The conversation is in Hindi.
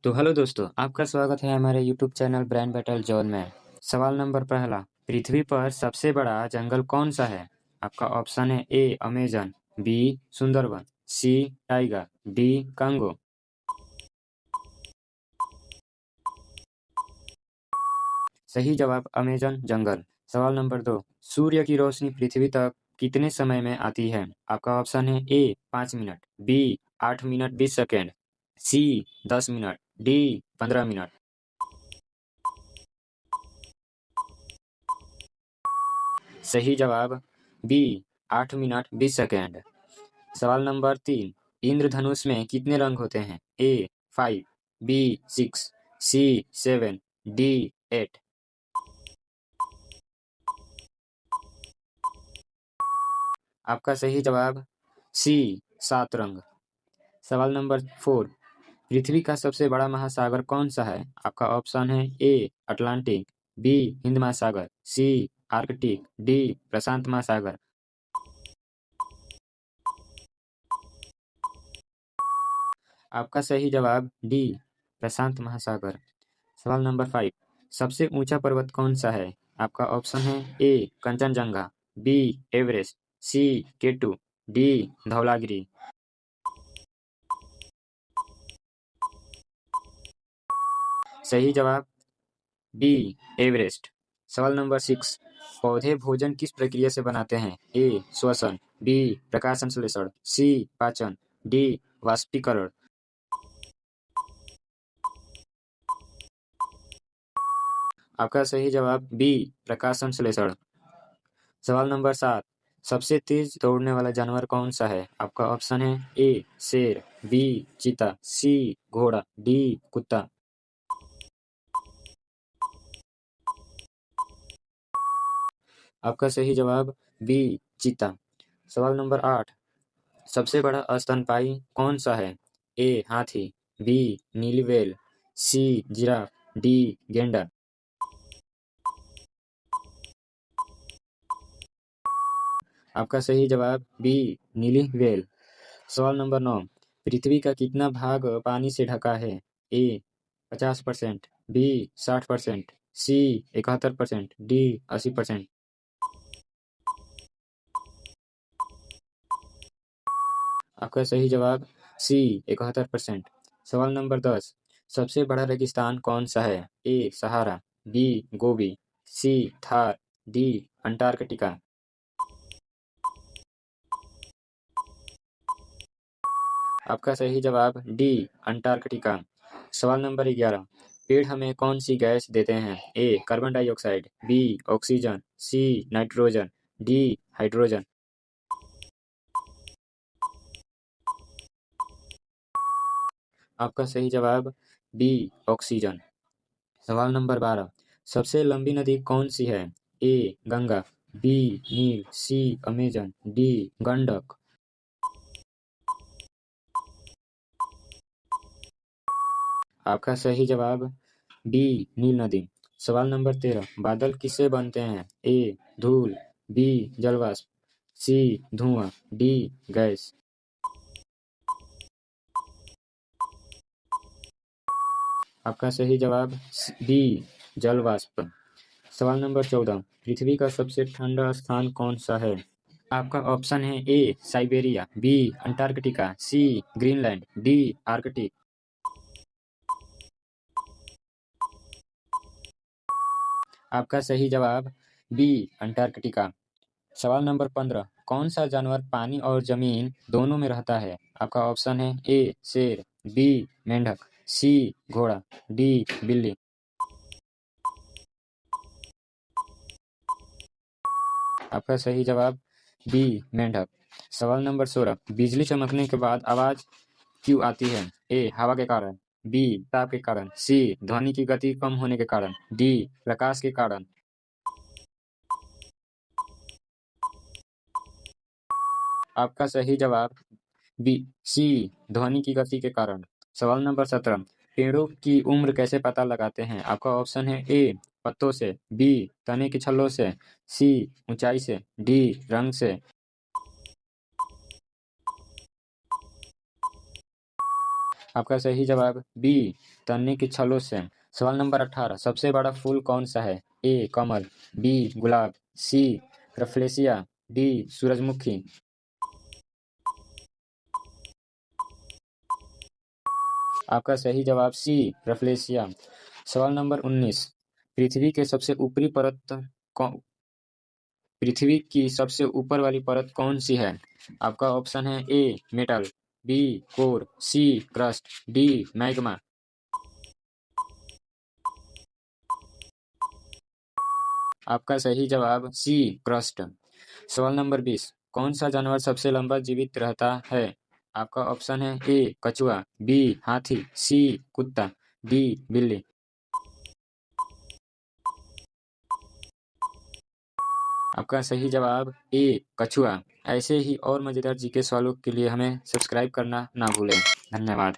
तो हेलो दोस्तों, आपका स्वागत है हमारे YouTube channel brain battle zone में। सवाल नंबर पहला, पृथ्वी पर सबसे बड़ा जंगल कौन सा है? आपका ऑप्शन है ए अमेजन, बी सुंदरवन, सी टाइगर, डी कंगो। सही जवाब अमेजन जंगल। सवाल नंबर दो, सूर्य की रोशनी पृथ्वी तक कितने समय में आती है? आपका ऑप्शन है ए 5 मिनट, बी 8 मिनट 20 सेकेंड, सी 10 मिनट, डी 15 मिनट। सही जवाब बी 8 मिनट 20 सेकेंड। सवाल नंबर तीन, इंद्रधनुष में कितने रंग होते हैं? ए 5, बी 6, सी 7, डी 8। आपका सही जवाब सी 7 रंग। सवाल नंबर फोर, पृथ्वी का सबसे बड़ा महासागर कौन सा है? आपका ऑप्शन है ए अटलांटिक, बी हिंद महासागर, सी आर्कटिक, डी प्रशांत महासागर। आपका सही जवाब डी प्रशांत महासागर। सवाल नंबर 5, सबसे ऊंचा पर्वत कौन सा है? आपका ऑप्शन है ए कंचनजंगा, बी एवरेस्ट, सी केटू, डी धौलागिरी। सही जवाब बी एवरेस्ट। सवाल नंबर 6, पौधे भोजन किस प्रक्रिया से बनाते हैं? ए श्वसन, बी प्रकाश संश्लेषण, सी पाचन, डी वाष्पीकरण। आपका सही जवाब बी प्रकाश संश्लेषण। सवाल नंबर 7, सबसे तेज दौड़ने वाला जानवर कौन सा है? आपका ऑप्शन है ए शेर, बी चीता, सी घोड़ा, डी कुत्ता। आपका सही जवाब बी चीता। सवाल नंबर 8, सबसे बड़ा स्तनपायी कौन सा है? ए हाथी, बी नीली व्हेल, सी जिराफ, डी गेंडा। आपका सही जवाब बी नीली व्हेल। सवाल नंबर 9, पृथ्वी का कितना भाग पानी से ढका है? ए 50%, बी 60%, सी 71%, डी 80%। आपका सही जवाब सी 71%। सवाल नंबर 10, सबसे बड़ा रेगिस्तान कौन सा है? ए सहारा, बी गोबी, सी थार, डी अंटार्कटिका। आपका सही जवाब डी अंटार्कटिका। सवाल नंबर 11, पेड़ हमें कौन सी गैस देते हैं? A carbon dioxide, B oxygen, C nitrogen, D hydrogen. आपका सही जवाब बी ऑक्सीजन। सवाल नंबर 12, सबसे लंबी नदी कौन सी है? ए गंगा, बी नील, सी अमेजन, डी गंडक। आपका सही जवाब बी नील नदी। सवाल नंबर 13, बादल किससे बनते हैं? ए धूल, बी जलवाष्प, सी धुआं, डी गैस। आपका सही जवाब बी जलवाष्प। सवाल नंबर 14, पृथ्वी का सबसे ठंडा स्थान कौन सा है? आपका ऑप्शन है ए साइबेरिया, बी अंटार्कटिका, सी ग्रीनलैंड, डी आर्कटिक। आपका सही जवाब बी अंटार्कटिका। सवाल नंबर 15, कौन सा जानवर पानी और जमीन दोनों में रहता है? आपका ऑप्शन है ए शेर, बी मेंढक, सी घोड़ा, डी बिल्ली। आपका सही जवाब बी मेंढक। सवाल नंबर 16, बिजली चमकने के बाद आवाज क्यों आती है? ए हवा के कारण, बी ताप के कारण, सी ध्वनि की गति कम होने के कारण, डी प्रकाश के कारण। आपका सही जवाब बी सी ध्वनि की गति के कारण। सवाल नंबर 17, पेड़ों की उम्र कैसे पता लगाते हैं? आपका ऑप्शन है ए पत्तों से, बी तने की छल्लों से, सी ऊंचाई से, डी रंग से। आपका सही जवाब बी, तन्नी की छलों से। सवाल नंबर 18, सबसे बड़ा फूल कौन सा है? ए कमल, बी गुलाब, सी रफलेसिया, डी सूरजमुखी। आपका सही जवाब सी रफलेसिया। सवाल नंबर 19, पृथ्वी के सबसे ऊपरी परत कौ- पृथ्वी की सबसे ऊपर वाली परत कौन सी है? आपका ऑप्शन है A metal, B core, C crust, D magma. आपका सही जवाब सी क्रस्ट। सवाल नंबर 20, कौन सा जानवर सबसे लंबा जीवित रहता है? आपका ऑप्शन है ए कछुआ, बी हाथी, सी कुत्ता, डी बिल्ली। आपका सही जवाब ए कछुआ। ऐसे ही और मजेदार जीके सवालों के लिए हमें सब्सक्राइब करना ना भूलें। धन्यवाद।